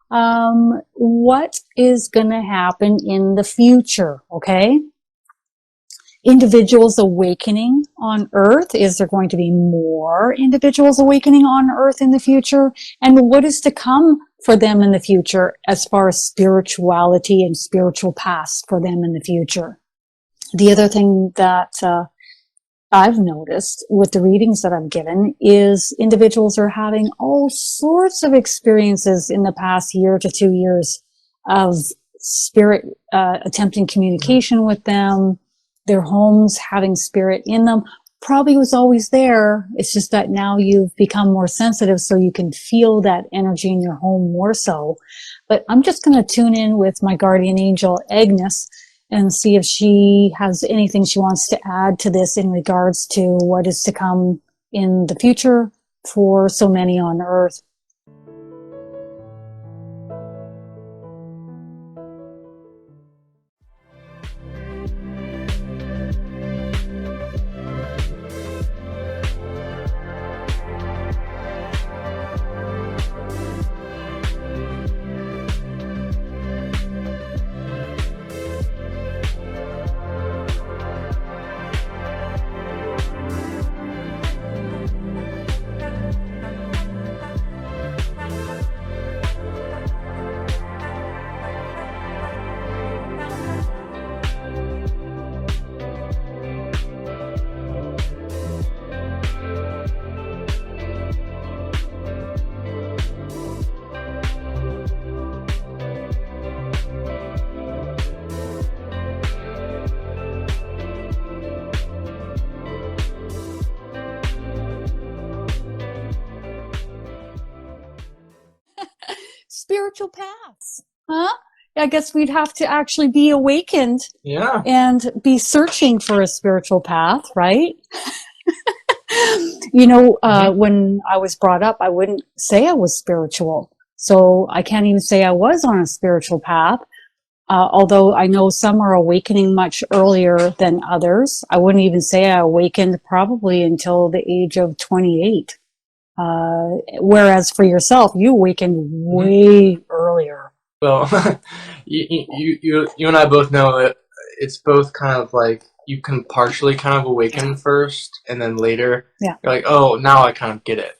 what is going to happen in the future, okay? Individuals awakening on Earth. Is there going to be more individuals awakening on Earth in the future? And what is to come for them in the future as far as spirituality and spiritual paths for them in the future? The other thing that I've noticed with the readings that I've given is individuals are having all sorts of experiences in the past year to 2 years of spirit attempting communication with them, their homes having spirit in them. Probably was always there. It's just that now you've become more sensitive so you can feel that energy in your home more so. But I'm just going to tune in with my guardian angel, Agnes, and see if she has anything she wants to add to this in regards to what is to come in the future for so many on Earth. Spiritual paths, huh? I guess we'd have to actually be awakened, and be searching for a spiritual path, right? When I was brought up, I wouldn't say I was spiritual. So I can't even say I was on a spiritual path. Although I know some are awakening much earlier than others. I wouldn't even say I awakened probably until the age of 28. Whereas for yourself, you awakened way earlier. Well, you and I both know that it's both kind of like you can partially kind of awaken first, and then later you're like, oh, now I kind of get it,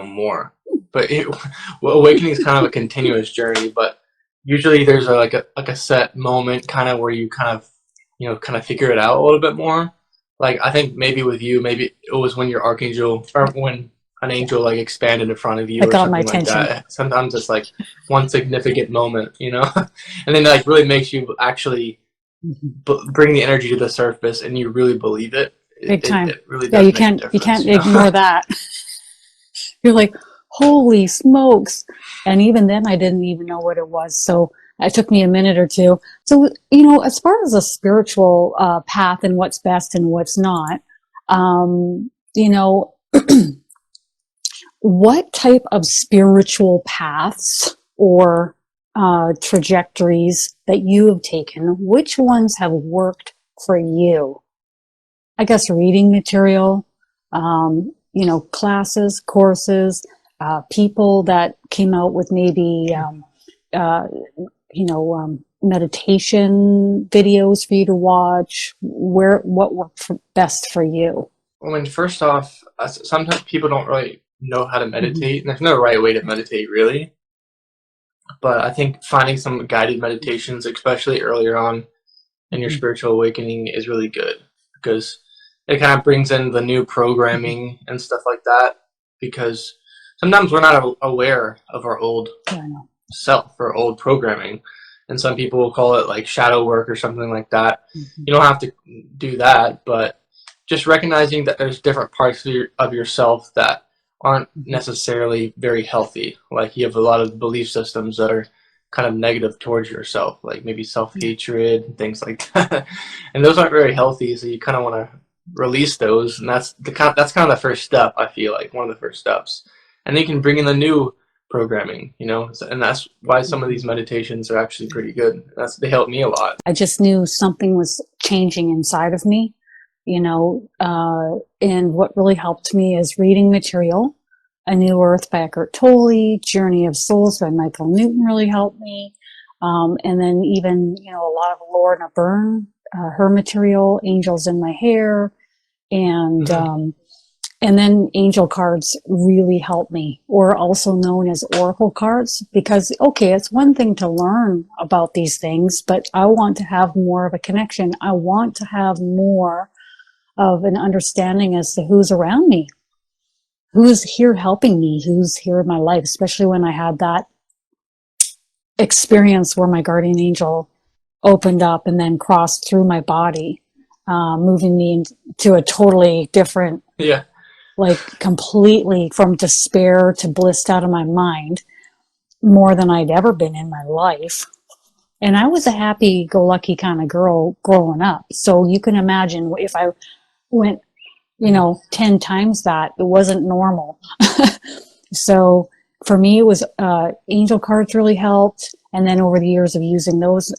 more. But awakening is kind of a continuous journey. But usually there's like a set moment kind of where you kind of figure it out a little bit more. Like I think maybe with you, maybe it was when your archangel or when an angel like expanded in front of you or something like that. Sometimes it's like one significant moment, and then like really makes you actually bring the energy to the surface, and you really believe it. Big time. It really does. You can't ignore that. You're like, holy smokes! And even then, I didn't even know what it was. So it took me a minute or two. So as far as a spiritual path and what's best and what's not, what type of spiritual paths or trajectories that you have taken, which ones have worked for you? I guess reading material, classes, courses, people that came out with maybe, meditation videos for you to watch. What worked best for you? I mean, first off, sometimes people don't really know how to meditate, and there's no right way to meditate really. But I think finding some guided meditations, especially earlier on in your spiritual awakening, is really good because it kind of brings in the new programming and stuff like that. Because sometimes we're not aware of our old self or old programming, and some people will call it like shadow work or something like that. You don't have to do that, but just recognizing that there's different parts of yourself that aren't necessarily very healthy. Like you have a lot of belief systems that are kind of negative towards yourself, like maybe self-hatred and things like that. And those aren't very healthy, so you kind of want to release those, and that's kind of the first step. I feel like one of the first steps, and then you can bring in the new programming, and that's why some of these meditations are actually pretty good. They help me a lot. I just knew something was changing inside of me, and what really helped me is reading material, A New Earth by Eckhart Tolle, Journey of Souls by Michael Newton really helped me. And then even, a lot of Lorna Byrne, her material, Angels in My Hair, and and then angel cards really help me, or also known as oracle cards, because, okay, it's one thing to learn about these things, but I want to have more of a connection. I want to have more of an understanding as to who's around me, who's here helping me, who's here in my life, especially when I had that experience where my guardian angel opened up and then crossed through my body, moving me into a totally different, like completely from despair to blissed out of my mind, more than I'd ever been in my life. And I was a happy-go-lucky kind of girl growing up. So you can imagine if I went, 10 times that, it wasn't normal. So for me, it was angel cards really helped. And then over the years of using those,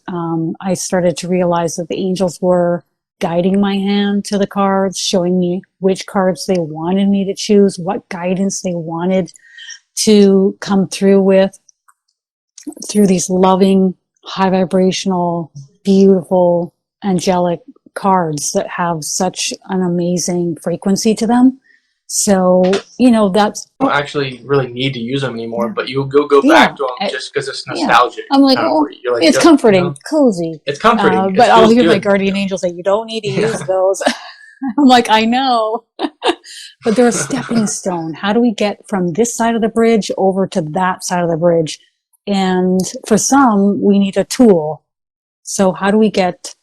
I started to realize that the angels were guiding my hand to the cards, showing me which cards they wanted me to choose, what guidance they wanted to come through with, through these loving, high vibrational, beautiful, angelic cards that have such an amazing frequency to them. So, that's... I don't actually really need to use them anymore, but you go back to them just because it's nostalgic. I'm like, you're like, it's comforting, cozy. It's comforting. But I'll hear my guardian angel say, you don't need to use those. I'm like, I know. But they're a stepping stone. How do we get from this side of the bridge over to that side of the bridge? And for some, we need a tool. So how do we get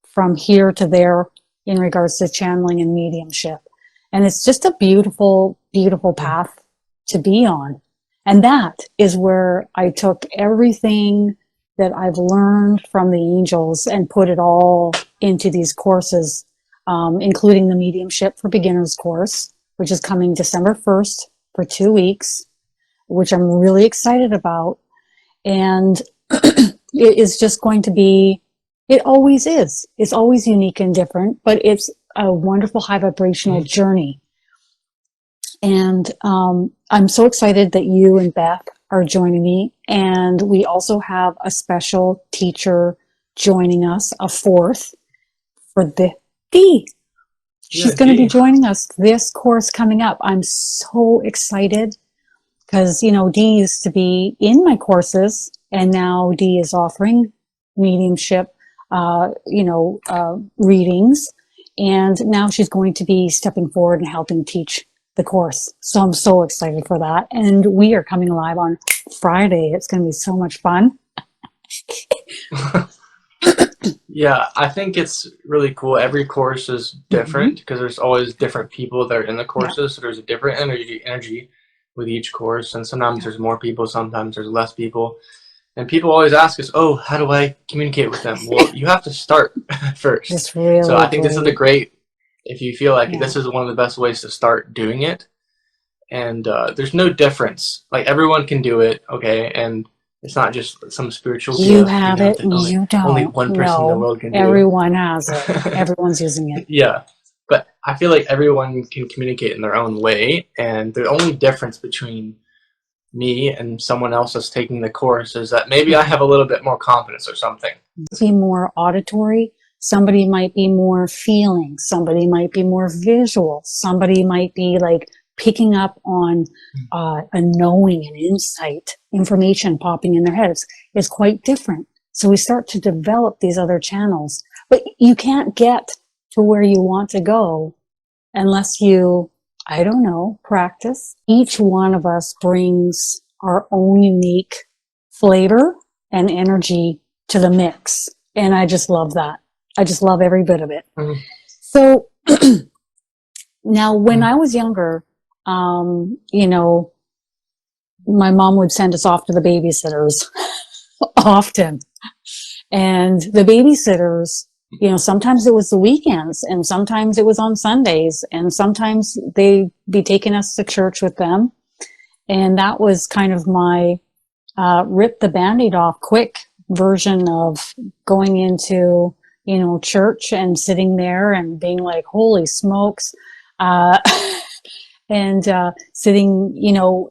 from here to there in regards to channeling and mediumship? And it's just a beautiful, beautiful path to be on. And that is where I took everything that I've learned from the angels and put it all into these courses, including the Mediumship for Beginners course, which is coming December 1st for 2 weeks, which I'm really excited about. And it is just going to be, it always is. It's always unique and different, but it's a wonderful high vibrational journey. And I'm so excited that you and Beth are joining me. And we also have a special teacher joining us, a fourth, for the D. She's going to be joining us this course coming up. I'm so excited because, D used to be in my courses, and now D is offering mediumship, readings. And now she's going to be stepping forward and helping teach the course. So I'm so excited for that. And we are coming live on Friday. It's going to be so much fun. Yeah, I think it's really cool. Every course is different because there's always different people that are in the courses. So there's a different energy with each course. And sometimes there's more people, sometimes there's less people. And people always ask us, oh, how do I communicate with them? Well, you have to start first. It's really so I think this is a great, if you feel like this is one of the best ways to start doing it. And there's no difference. Like, everyone can do it, okay? And it's not just some spiritual gift. You have it, you don't. Only one person in the world can do it. Everyone has it. Everyone's using it. Yeah. But I feel like everyone can communicate in their own way. And the only difference between me and someone else that's taking the course is that maybe I have a little bit more confidence or something. Be more auditory. Somebody might be more feeling. Somebody might be more visual. Somebody might be like picking up on a knowing and insight, information popping in their heads. It's quite different. So we start to develop these other channels. But you can't get to where you want to go unless you, I don't know, practice. Each one of us brings our own unique flavor and energy to the mix. And I just love that. I just love every bit of it. So now when I was younger, my mom would send us off to the babysitters often. And the babysitters, sometimes it was the weekends, and sometimes it was on Sundays, and sometimes they'd be taking us to church with them. And that was kind of my rip the Band-Aid off quick version of going into, church and sitting there and being like, holy smokes. and sitting,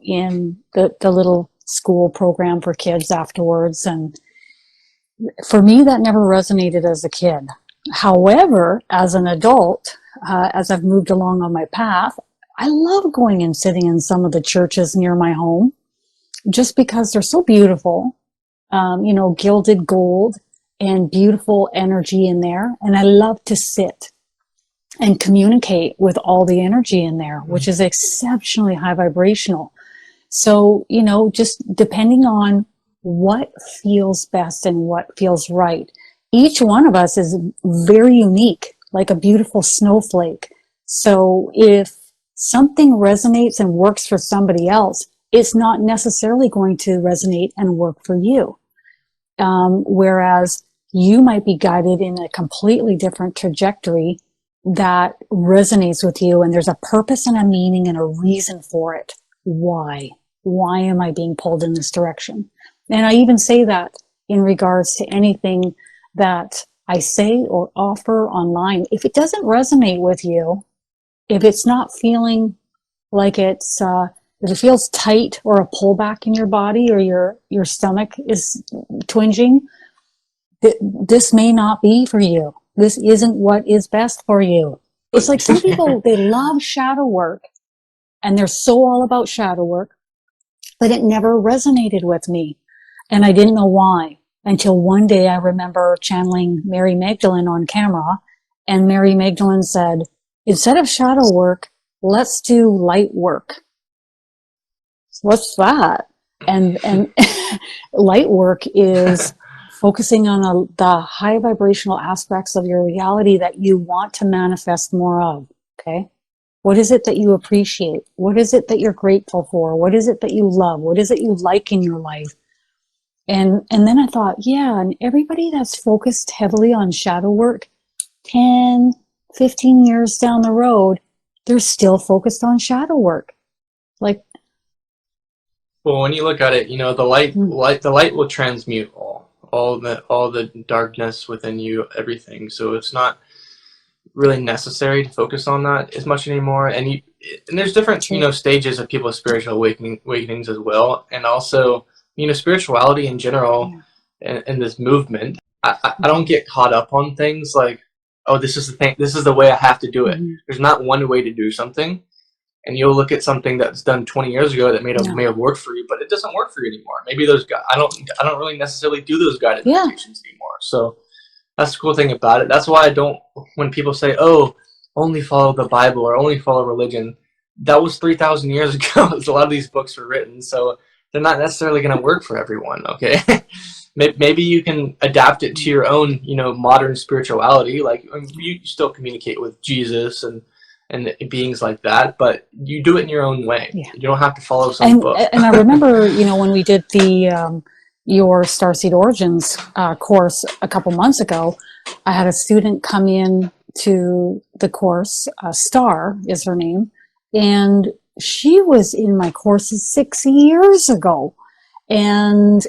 in the little school program for kids afterwards. And for me, that never resonated as a kid. However, as an adult, as I've moved along on my path, I love going and sitting in some of the churches near my home just because they're so beautiful, gilded gold and beautiful energy in there. And I love to sit and communicate with all the energy in there, which is exceptionally high vibrational. So, just depending on what feels best and what feels right. Each one of us is very unique, like a beautiful snowflake. So if something resonates and works for somebody else, it's not necessarily going to resonate and work for you. Whereas you might be guided in a completely different trajectory that resonates with you, and there's a purpose and a meaning and a reason for it. Why? Why am I being pulled in this direction? And I even say that in regards to anything that I say or offer online. If it doesn't resonate with you, if it's not feeling like if it feels tight or a pullback in your body, or your stomach is twinging, this may not be for you. This isn't what is best for you. It's like some people, they love shadow work and they're so all about shadow work, but it never resonated with me. And I didn't know why until one day I remember channeling Mary Magdalene on camera, and Mary Magdalene said, instead of shadow work, let's do light work. What's that? And light work is focusing on the high vibrational aspects of your reality that you want to manifest more of. Okay. What is it that you appreciate? What is it that you're grateful for? What is it that you love? What is it you like in your life? And then I thought, yeah, and everybody that's focused heavily on shadow work, 10, 15 years down the road, they're still focused on shadow work. Like, well, when you look at it, the light will transmute all the darkness within you, everything. So it's not really necessary to focus on that as much anymore. And there's different stages of people's spiritual awakenings as well, and also spirituality in general. And this movement, I don't get caught up on things like, oh, this is the thing, this is the way I have to do it. There's not one way to do something. And you'll look at something that's done 20 years ago that may have worked for you, but it doesn't work for you anymore. Maybe I don't really necessarily do those guided meditations anymore. So that's the cool thing about it. That's why I don't, when people say, oh, only follow the Bible or only follow religion, that was 3,000 years ago. A lot of these books were written, so they're not necessarily going to work for everyone. Okay. Maybe you can adapt it to your own, modern spirituality. Like, you still communicate with Jesus and beings like that, but you do it in your own way. Yeah. You don't have to follow some book. And I remember, when we did the your Starseed Origins course a couple months ago, I had a student come in to the course. Star is her name, and she was in my courses 6 years ago, and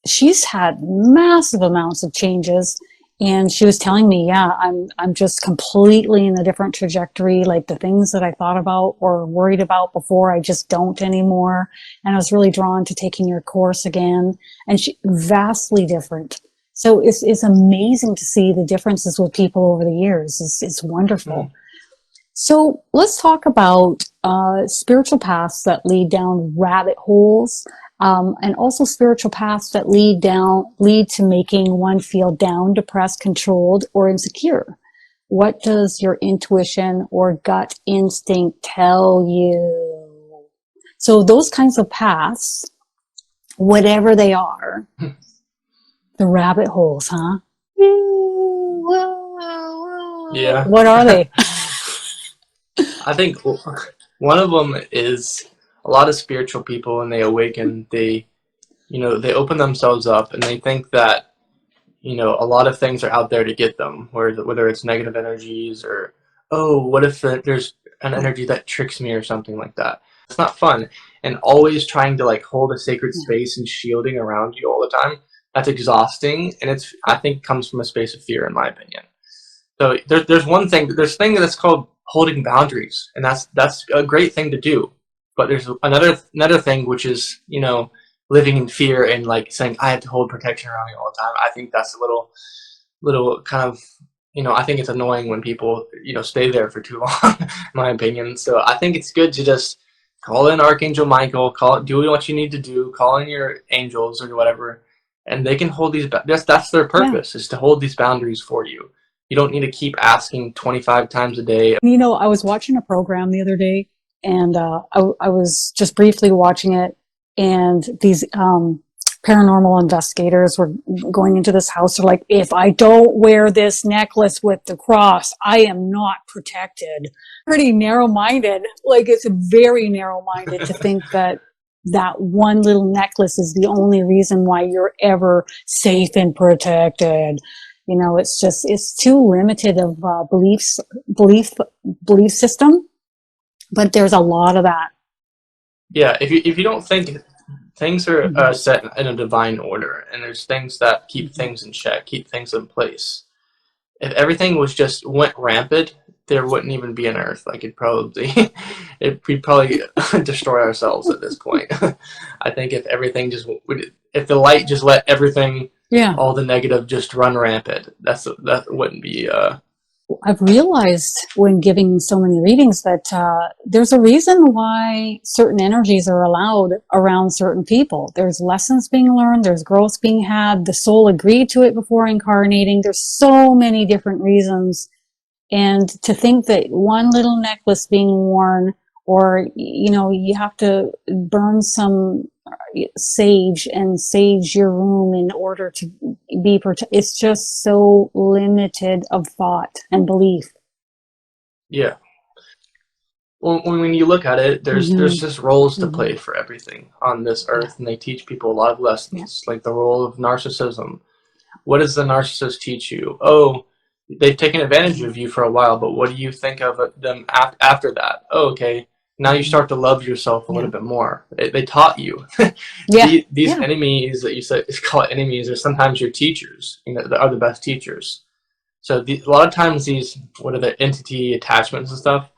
she's had massive amounts of changes. And she was telling me, yeah, I'm just completely in a different trajectory. Like, the things that I thought about or worried about before, I just don't anymore. And I was really drawn to taking your course again. And she vastly different. So it's amazing to see the differences with people over the years. It's wonderful. So let's talk about spiritual paths that lead down rabbit holes. And also spiritual paths that lead to making one feel down, depressed, controlled, or insecure. What does your intuition or gut instinct tell you? So those kinds of paths, whatever they are, the rabbit holes, huh? Yeah. What are they? I think one of them is, a lot of spiritual people, when they awaken, they open themselves up, and they think that, a lot of things are out there to get them, whether it's negative energies or, oh, what if there's an energy that tricks me or something like that. It's not fun. And always trying to like hold a sacred space and shielding around you all the time, that's exhausting, and I think comes from a space of fear, in my opinion. So there's thing that's called holding boundaries, and that's a great thing to do. But there's another thing, which is, living in fear and like saying I have to hold protection around me all the time. I think that's a little kind of, I think it's annoying when people, stay there for too long, in my opinion. So I think it's good to just call in Archangel Michael, do what you need to do, call in your angels or whatever, and they can hold these. That's their purpose, is to hold these boundaries for you. You don't need to keep asking 25 times a day. I was watching a program the other day, and I was just briefly watching it, and these paranormal investigators were going into this house. They're like, if I don't wear this necklace with the cross, I am not protected. Pretty narrow-minded. Like, it's very narrow-minded to think that one little necklace is the only reason why you're ever safe and protected. It's too limited of belief system, but there's a lot of that. Yeah, if you don't think things are set in a divine order, and there's things that keep things in check, keep things in place. If everything went rampant, there wouldn't even be an Earth. Like, we'd probably destroy ourselves at this point. I think if everything if the light just let everything, all the negative just run rampant, that wouldn't be. I've realized when giving so many readings that there's a reason why certain energies are allowed around certain people. There's lessons being learned, there's growth being had, the soul agreed to it before incarnating. There's so many different reasons. And to think that one little necklace being worn, or, you have to burn some sage and sage your room in order to be protected. It's just so limited of thought and belief. Yeah. Well, when you look at it, there's just roles to play for everything on this earth, and they teach people a lot of lessons, like the role of narcissism. What does the narcissist teach you? Oh, they've taken advantage of you for a while, but what do you think of them after that? Oh, okay. Now you start to love yourself a little bit more. They taught you. These enemies that you say call enemies are sometimes your teachers. That are the best teachers. So a lot of times these, what are the entity attachments and stuff,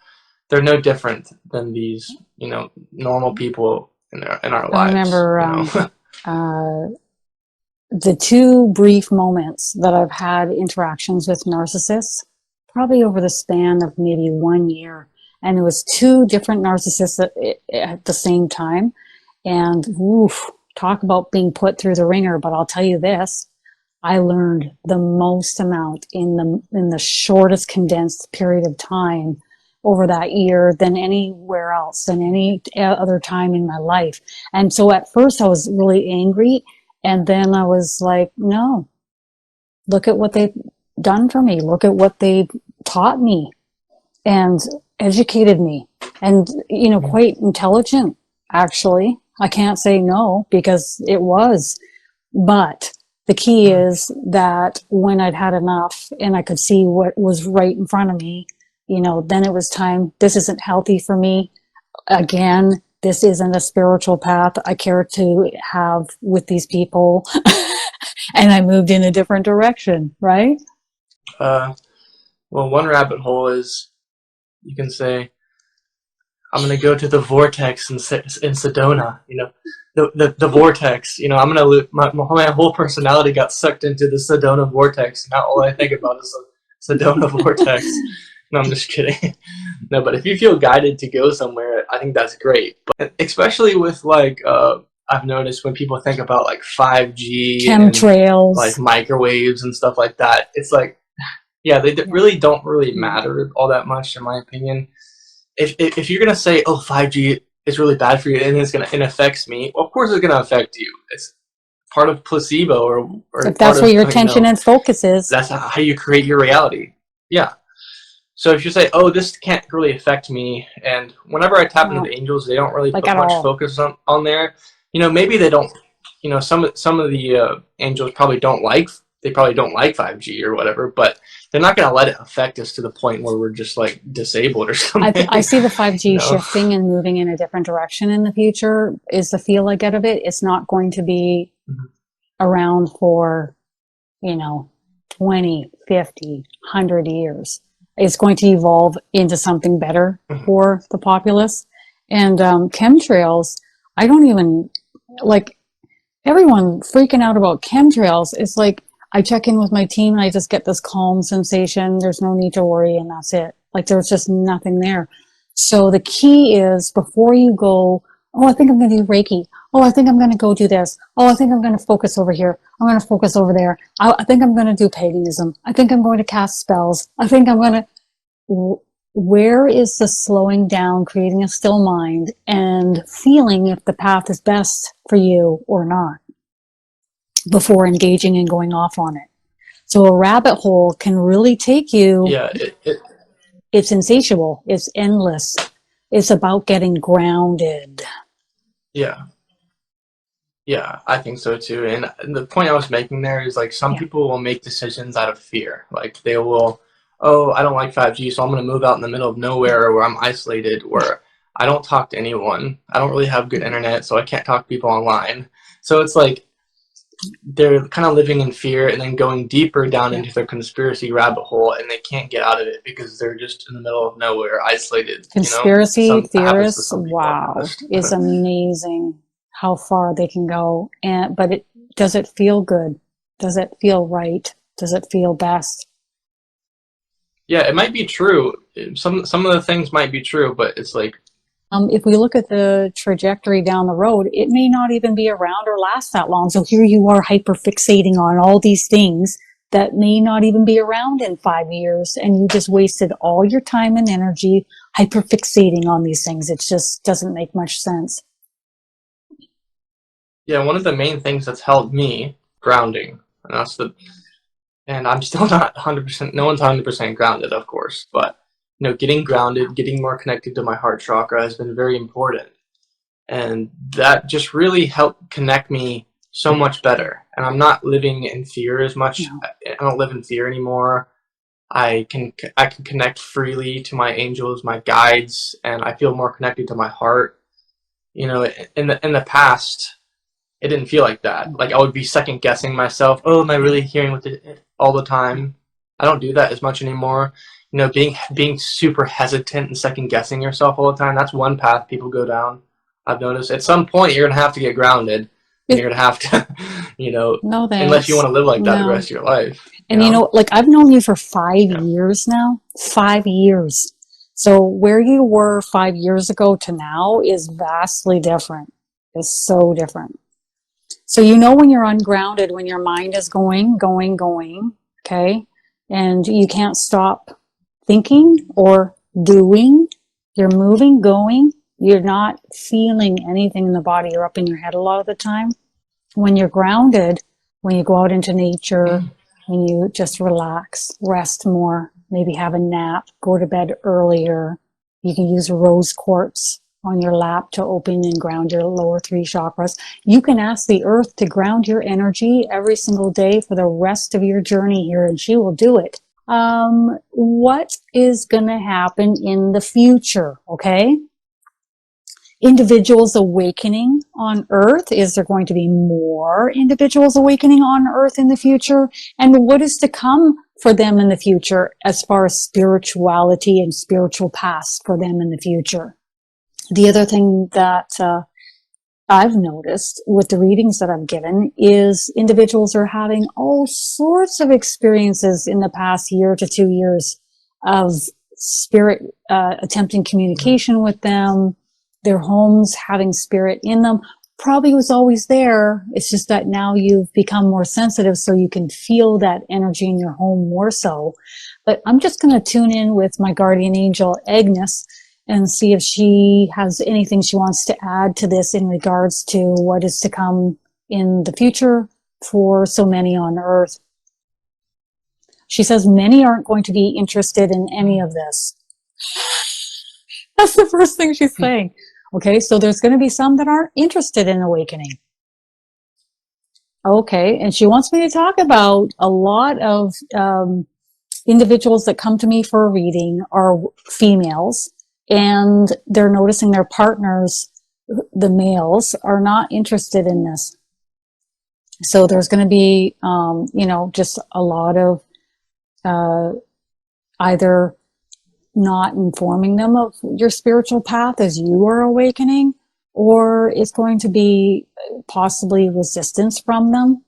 they're no different than these, normal people in our lives. I remember the two brief moments that I've had interactions with narcissists, probably over the span of maybe 1 year. And it was two different narcissists at the same time. And talk about being put through the ringer. But I'll tell you this, I learned the most amount in the shortest condensed period of time over that year than anywhere else, than any other time in my life. And so at first I was really angry. And then I was like, no, look at what they've done for me. Look at what they taught me and educated me, and, quite intelligent, actually. I can't say no, because it was. But the key is that when I'd had enough and I could see what was right in front of me, then it was time. This isn't healthy for me. Again, this isn't a spiritual path I care to have with these people. And I moved in a different direction, right? Well, one rabbit hole is, you can say, I'm going to go to the vortex in Sedona, the vortex, I'm going to my whole personality got sucked into the Sedona vortex. Now all I think about is the Sedona vortex. No, I'm just kidding. No, but if you feel guided to go somewhere, I think that's great. But especially with I've noticed when people think about 5G, chemtrails, and microwaves and stuff like that, it's like, they really don't really matter all that much, in my opinion. If you're gonna say, oh, 5G is really bad for you and it affects me, well, of course it's gonna affect you. It's part of placebo, or if that's where your attention and focus is. That's how you create your reality. Yeah. So if you say, oh, this can't really affect me, and whenever I tap into the angels, they don't really put much focus on there. Maybe they don't. Some of the angels probably don't like 5G or whatever, but they're not going to let it affect us to the point where we're just disabled or something. I see the 5G shifting and moving in a different direction in the future, is the feel I get of it. It's not going to be around for, 20, 50, 100 years. it's going to evolve into something better for the populace. And chemtrails, I don't even, like, everyone freaking out about chemtrails. It's like, I check in with my team and I just get this calm sensation. There's no need to worry, and that's it. Like, there's just nothing there. So the key is, before you go, oh, I think I'm going to do Reiki. Oh, I think I'm going to go do this. Oh, I think I'm going to focus over here. I'm going to focus over there. I think I'm going to do paganism. I think I'm going to cast spells. I think I'm going to... Where is the slowing down, creating a still mind, and feeling if the path is best for you or not before engaging and going off on it? So a rabbit hole can really take you... Yeah, it's insatiable. It's endless. It's about getting grounded. yeah. Yeah, I think so too. And the point I was making there is, like, some people will make decisions out of fear. Like, they will, oh, I don't like 5G, so I'm going to move out in the middle of nowhere where I'm isolated, where I don't talk to anyone. I don't really have good internet, so I can't talk to people online. So it's like they're kind of living in fear and then going deeper down into their conspiracy rabbit hole, and they can't get out of it because they're just in the middle of nowhere, isolated. Conspiracy That theorists, wow, is amazing how far they can go. But does it feel good? Does it feel right? Does it feel best? Yeah, it might be true. Some of the things might be true, but it's like, if we look at the trajectory down the road, it may not even be around or last that long. So here you are hyper fixating on all these things that may not even be around in 5 years, and you just wasted all your time and energy hyper fixating on these things. It just doesn't make much sense. yeah, one of the main things that's helped me grounding, and I'm still not 100%. No one's 100% grounded, of course, but getting grounded, getting more connected to my heart chakra has been very important, and that just really helped connect me so much better. And I'm not living in fear as much. No. I don't live in fear anymore. I can connect freely to my angels, my guides, and I feel more connected to my heart. In the past, it didn't feel like that. Like, I would be second guessing myself. Oh, am I really hearing with it all the time? I don't do that as much anymore. Being super hesitant and second guessing yourself all the time, that's one path people go down. I've noticed at some point you're gonna have to get grounded. And you're gonna have to, no thanks. Unless you want to live like that the rest of your life. And like, I've known you for 5 years now. 5 years. So where you were 5 years ago to now is vastly different. It's so different. So when you're ungrounded, when your mind is going, okay, and you can't stop thinking or doing, you're moving, going, you're not feeling anything in the body, you're up in your head a lot of the time. When you're grounded, when you go out into nature, and you just relax, rest more, maybe have a nap, go to bed earlier, you can use rose quartz on your lap to open and ground your lower 3 chakras. You can ask the earth to ground your energy every single day for the rest of your journey here, and she will do it. What is going to happen in the future? Okay. Individuals awakening on Earth. Is there going to be more individuals awakening on Earth in the future? And what is to come for them in the future as far as spirituality and spiritual paths for them in the future? The other thing that I've noticed with the readings that I've given is individuals are having all sorts of experiences in the past year to 2 years of spirit attempting communication with them, their homes having spirit in them. Probably was always there. It's just that now you've become more sensitive, so you can feel that energy in your home more so. But I'm just going to tune in with my guardian angel, Agnes, and see if she has anything she wants to add to this in regards to what is to come in the future for so many on Earth. She says many aren't going to be interested in any of this. That's the first thing she's saying. Okay, so there's going to be some that aren't interested in awakening. Okay, and she wants me to talk about a lot of individuals that come to me for a reading are females, and they're noticing their partners, the males, are not interested in this. So there's going to be, just a lot of either not informing them of your spiritual path as you are awakening, or it's going to be possibly resistance from them.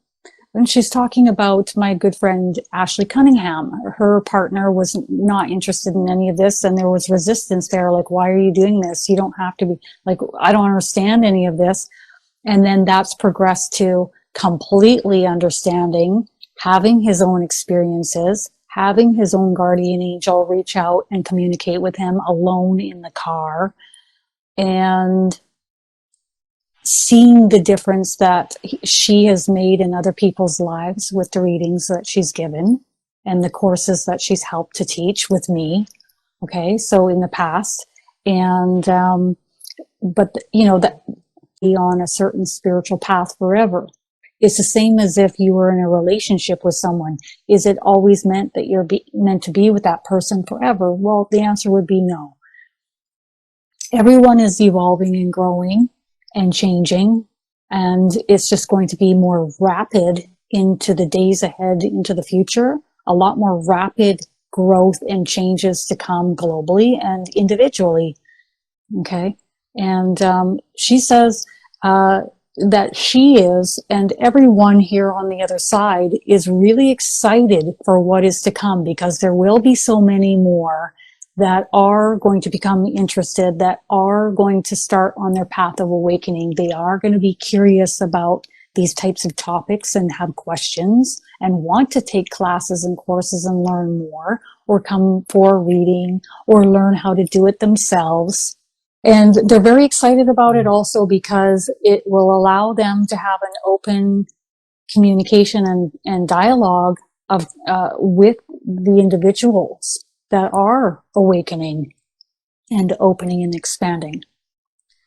And she's talking about my good friend Ashley Cunningham. Her partner was not interested in any of this, and there was resistance there. Like, why are you doing this? You don't have to be, like, I don't understand any of this. And then that's progressed to completely understanding, having his own experiences, having his own guardian angel reach out and communicate with him alone in the car, and seeing the difference that she has made in other people's lives with the readings that she's given and the courses that she's helped to teach with me. Okay, so in the past, and but you know, that be on a certain spiritual path forever. It's the same as if you were in a relationship with someone. Is it always meant that you're meant to be with that person forever? Well, the answer would be no. Everyone is evolving and growing and changing, and it's just going to be more rapid into the days ahead, into the future, a lot more rapid growth and changes to come globally and individually. Okay. And she says that she is, and everyone here on the other side is really excited for what is to come, because there will be so many more that are going to become interested, that are going to start on their path of awakening. They are going to be curious about these types of topics and have questions and want to take classes and courses and learn more, or come for a reading or learn how to do it themselves. And they're very excited about it also because it will allow them to have an open communication and dialogue of with the individuals that are awakening and opening and expanding.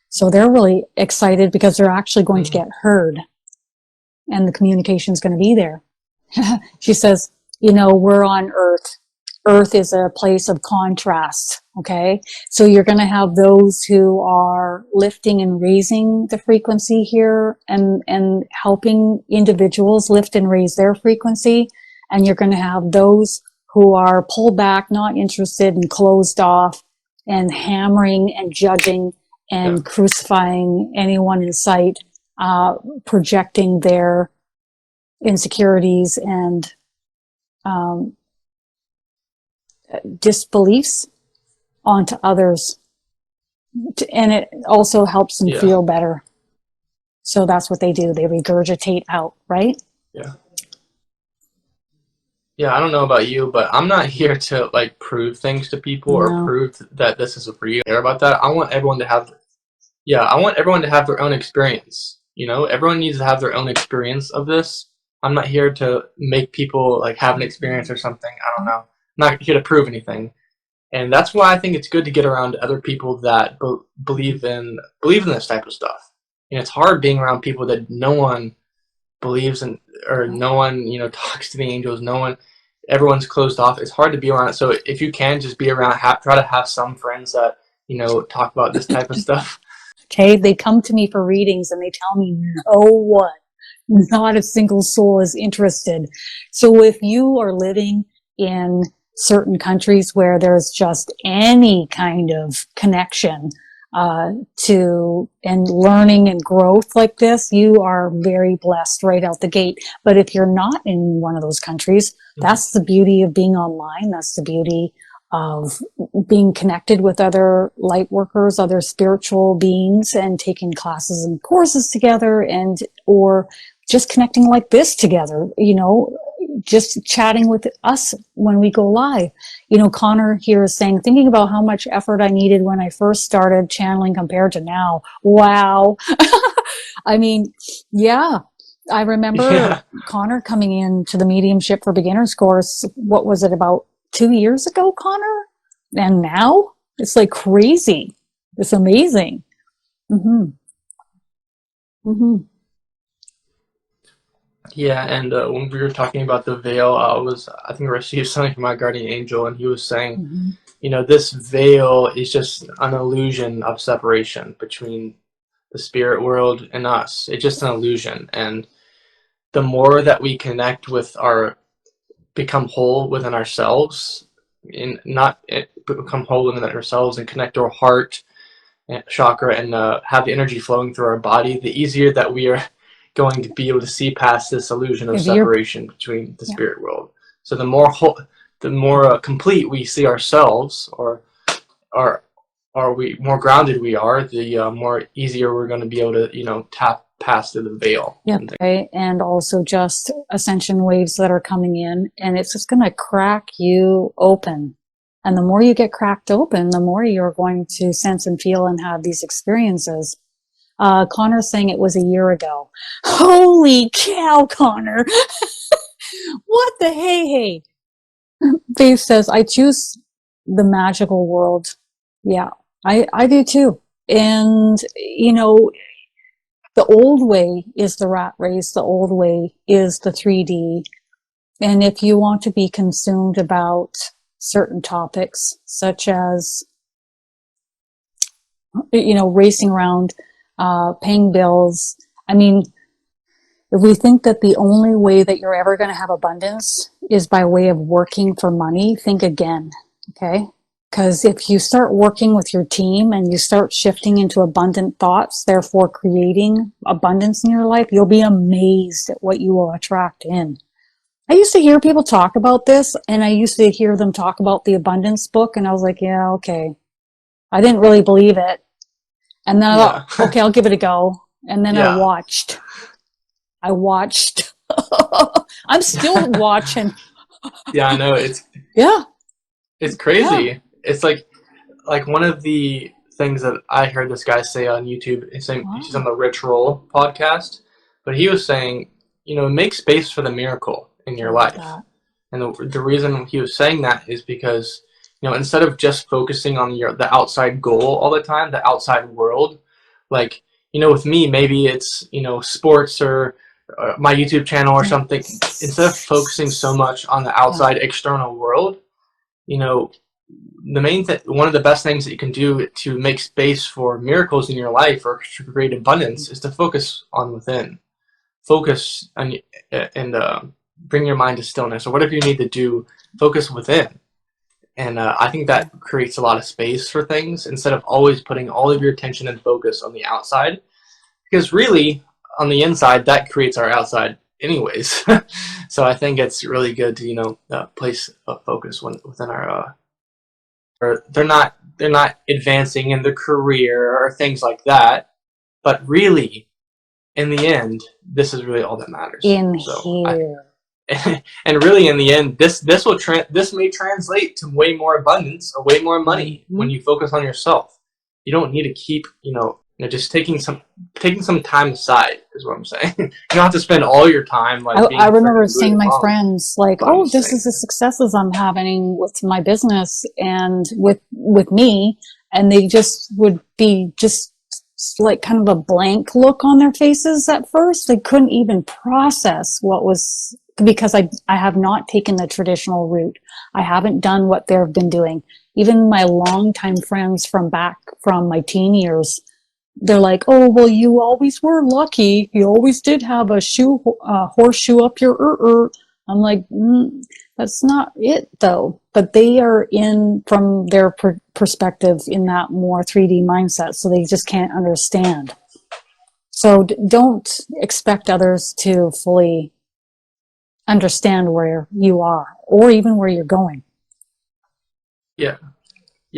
So they're really excited because they're actually going to get heard, and the communication is going to be there. She says, you know, we're on Earth. Earth is a place of contrast. Okay. So you're going to have those who are lifting and raising the frequency here, and helping individuals lift and raise their frequency. And you're going to have those who are pulled back, not interested, and closed off, and hammering and judging and crucifying anyone in sight, projecting their insecurities and disbeliefs onto others. And it also helps them feel better. So that's what they do. They regurgitate out, right? Yeah. Yeah, I don't know about you, but I'm not here to like prove things to people or prove that this is real. I care about that. I want everyone to have their own experience. You know, everyone needs to have their own experience of this. I'm not here to make people like have an experience or something. I don't know. I'm not here to prove anything. And that's why I think it's good to get around other people that believe in this type of stuff. And it's hard being around people that no one believes in, or no one, you know, talks to the angels. Everyone's closed off. It's hard to be around it. So if you can just be around, try to have some friends that, you know, talk about this type of stuff. Okay, they come to me for readings and they tell me no one, not a single soul is interested. So if you are living in certain countries where there's just any kind of connection to and learning and growth like this, you are very blessed right out the gate. But if you're not in one of those countries, that's the beauty of being online. That's the beauty of being connected with other light workers, other spiritual beings, and taking classes and courses together, and or just connecting like this together, you know, just chatting with us when we go live. You know, Connor here is saying, thinking about how much effort I needed when I first started channeling compared to now. Wow. I mean, yeah, I remember Connor coming in to the Mediumship for Beginners course. What was it, about 2 years ago, Connor? And now it's like crazy. It's amazing. Yeah, and when we were talking about the veil, I think I received something from my guardian angel, and he was saying, you know, this veil is just an illusion of separation between the spirit world and us. It's just an illusion, and the more that we connect with become whole within ourselves, and not become whole in ourselves and connect to our heart and chakra and have the energy flowing through our body, the easier that we are going to be able to see past this illusion of If you're, separation between the yeah, spirit world. So the more whole, the more complete we see ourselves, or are we more grounded we are, the more easier we're going to be able to, tap past through the veil. yeah, right. And also just ascension waves that are coming in, and it's just going to crack you open. And the more you get cracked open, the more you're going to sense and feel and have these experiences. Connor's saying it was a year ago. Holy cow, Connor. What the hey? Dave says, I choose the magical world. Yeah, I do too. And, the old way is the rat race. The old way is the 3D. And if you want to be consumed about certain topics, such as, racing around, paying bills. I mean, if we think that the only way that you're ever going to have abundance is by way of working for money, think again. Okay. Because if you start working with your team and you start shifting into abundant thoughts, therefore creating abundance in your life, you'll be amazed at what you will attract in. I used to hear people talk about this, and I used to hear them talk about the abundance book, and I was like, yeah, okay. I didn't really believe it. And then I thought, okay, I'll give it a go. And then I watched. I'm still watching. Yeah, I know. It's crazy. Yeah. It's like one of the things that I heard this guy say on YouTube. He's on the Rich Roll podcast, but he was saying, make space for the miracle in your life. And the reason he was saying that is because, instead of just focusing on the outside goal all the time, the outside world, like, with me, maybe it's, sports or my YouTube channel or something. Instead of focusing so much on the outside external world, one of the best things that you can do to make space for miracles in your life or to create abundance is to focus on within. Focus and bring your mind to stillness, or whatever you need to do, focus within. And I think that creates a lot of space for things instead of always putting all of your attention and focus on the outside. Because really, on the inside, that creates our outside anyways. So I think it's really good to, place a focus within our, or they're not advancing in their career or things like that. But really, in the end, this is really all that matters. And really, in the end, this may translate to way more abundance or way more money when you focus on yourself. You don't need to keep, just taking some time aside is what I'm saying. You don't have to spend all your time I remember saying to my friends, like, "Oh, this is the successes I'm having with my business and with me," and they just would be just like kind of a blank look on their faces at first. They couldn't even process what was, because I have not taken the traditional route. I haven't done what they've been doing. Even my longtime friends from my teen years, they're like, "Oh, well, you always were lucky. You always did have a horseshoe up your I'm like, that's not it though. But they are from their perspective in that more 3D mindset, so they just can't understand. So don't expect others to fully understand where you are or even where you're going. Yeah,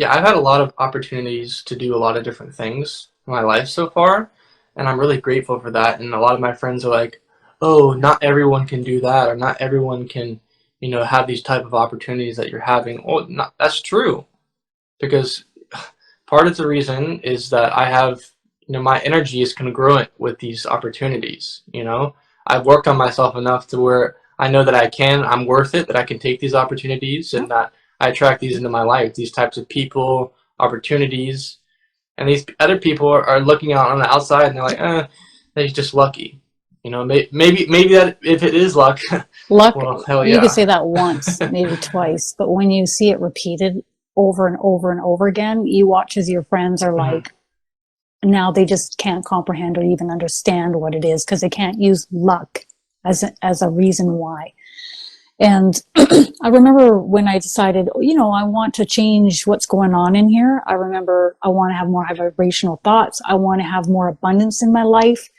I've had a lot of opportunities to do a lot of different things in my life so far, and I'm really grateful for that. And a lot of my friends are like, "Oh, not everyone can do that, or not everyone can, have these type of opportunities that you're having." Oh, that's true, because part of the reason is that I have, my energy is congruent with these opportunities. I've worked on myself enough to where I know that I'm worth it, that I can take these opportunities, and that I attract these into my life, these types of people, opportunities. And these other people are looking out on the outside and they're like, they're just lucky. Maybe that if it is luck, well, hell yeah. You could say that once, maybe twice, but when you see it repeated over and over and over again, you watch as your friends are like, now they just can't comprehend or even understand what it is because they can't use luck as a reason why. And I remember when I decided, you know, I want to change what's going on in here. I remember I want to have more high vibrational thoughts. I want to have more abundance in my life.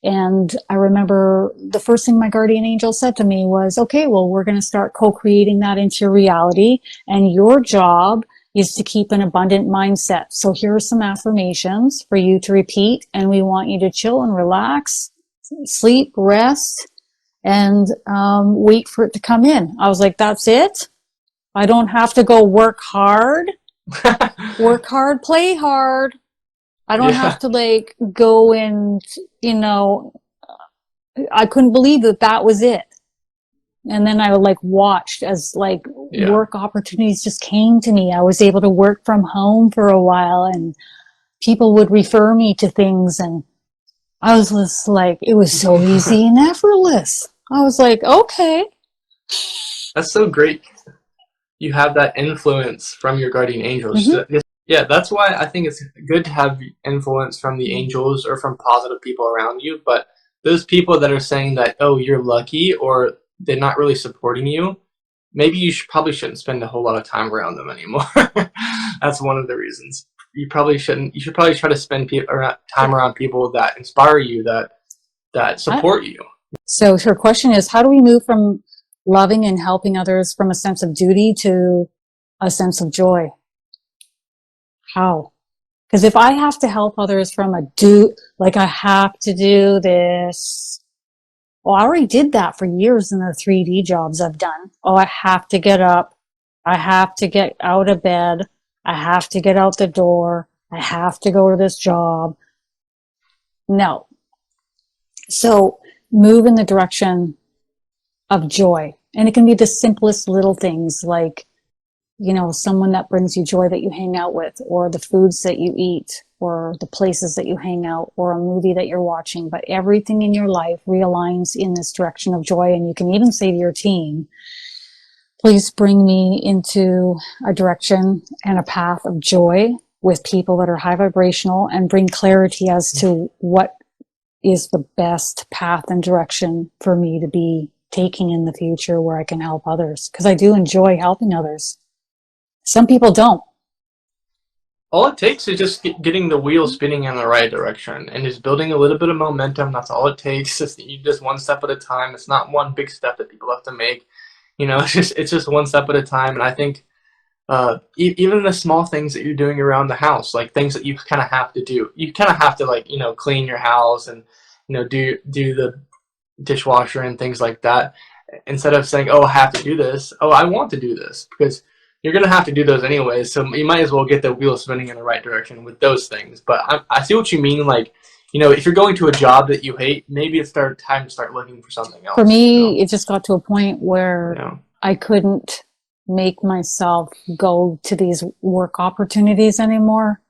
And I remember the first thing my guardian angel said to me was, okay, well, we're going to start co-creating that into your reality. And your job is to keep an abundant mindset. So here are some affirmations for you to repeat. And we want you to chill and relax, sleep, rest, and wait for it to come in. I was like, that's it? I don't have to go work hard, play hard. I don't have to like go and, you know, I couldn't believe that that was it. And then I like watched as like work opportunities just came to me. I was able to work from home for a while and people would refer me to things. And I was just like, it was so easy and effortless. I was like, okay. That's so great. You have that influence from your guardian angels. Mm-hmm. Yeah, that's why I think it's good to have influence from the angels or from positive people around you. But those people that are saying that, oh, you're lucky, or they're not really supporting you, maybe you probably shouldn't spend a whole lot of time around them anymore. That's one of the reasons. You probably shouldn't. You should probably try to spend time around people that inspire you, that support you. So her question is, how do we move from loving and helping others from a sense of duty to a sense of joy? How? Because if I have to help others from like I have to do this. Well, I already did that for years in the 3D jobs I've done. Oh, I have to get up. I have to get out of bed. I have to get out the door. I have to go to this job. No. So move in the direction of joy. And it can be the simplest little things like, you know, someone that brings you joy that you hang out with, or the foods that you eat, or the places that you hang out, or a movie that you're watching. But everything in your life realigns in this direction of joy. And you can even say to your team, please bring me into a direction and a path of joy with people that are high vibrational, and bring clarity as to what is the best path and direction for me to be taking in the future where I can help others. Because I do enjoy helping others. Some people don't. All it takes is just getting the wheel spinning in the right direction and just building a little bit of momentum. That's all it takes. You just one step at a time. It's not one big step that people have to make. You know, it's just one step at a time. And I think even the small things that you're doing around the house, like things that you kind of have to do. You kind of have to, like, you know, clean your house and, you know, do the dishwasher and things like that. Instead of saying, oh, I have to do this. Oh, I want to do this, because you're going to have to do those anyways, so you might as well get the wheel spinning in the right direction with those things. But I see what you mean. Like, you know, if you're going to a job that you hate, maybe it's time to start looking for something else. For me, it just got to a point where I couldn't make myself go to these work opportunities anymore.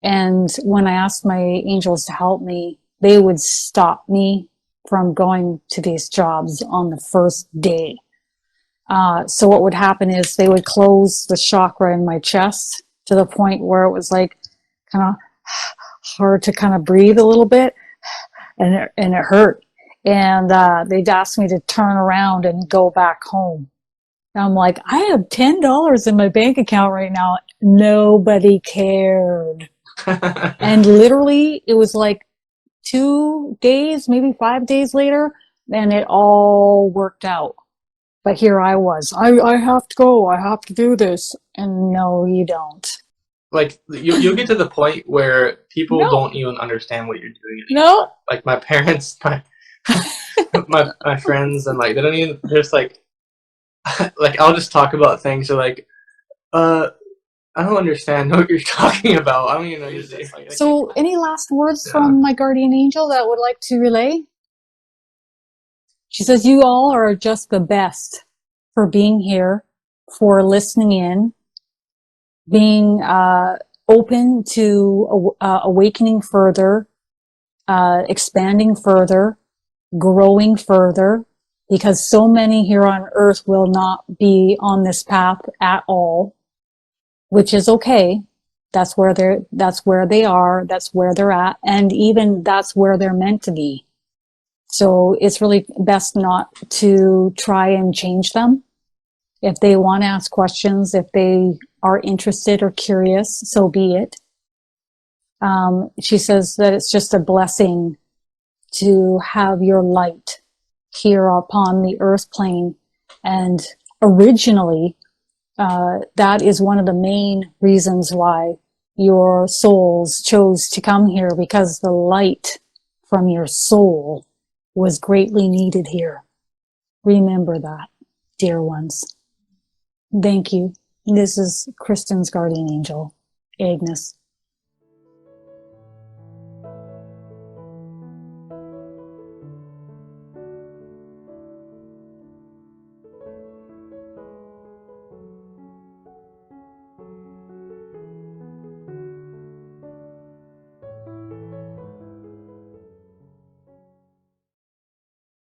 And when I asked my angels to help me, they would stop me from going to these jobs on the first day. So what would happen is they would close the chakra in my chest to the point where it was like kind of hard to kind of breathe a little bit, and it hurt. And they'd ask me to turn around and go back home. And I'm like, I have $10 in my bank account right now. Nobody cared. And literally, it was like 2 days, maybe 5 days later, and it all worked out. But here I was. I have to go. I have to do this. And no, you don't. Like, you'll get to the point where people don't even understand what you're doing anymore. No. Like my parents, my friends, and like they don't even. They're just like I'll just talk about things. They're like, I don't understand what you're talking about. I don't even know your name. So, any last words from my guardian angel that would like to relay? She says, you all are just the best for being here, for listening in, being open to awakening further, expanding further, growing further, because so many here on earth will not be on this path at all, which is okay. That's where they are, that's where they're at, and even that's where they're meant to be. So it's really best not to try and change them. If they want to ask questions, if they are interested or curious, so be it. She says that it's just a blessing to have your light here upon the earth plane. And originally, that is one of the main reasons why your souls chose to come here, because the light from your soul was greatly needed here. Remember that, dear ones. Thank you. This is Kristin's guardian angel, Agnes.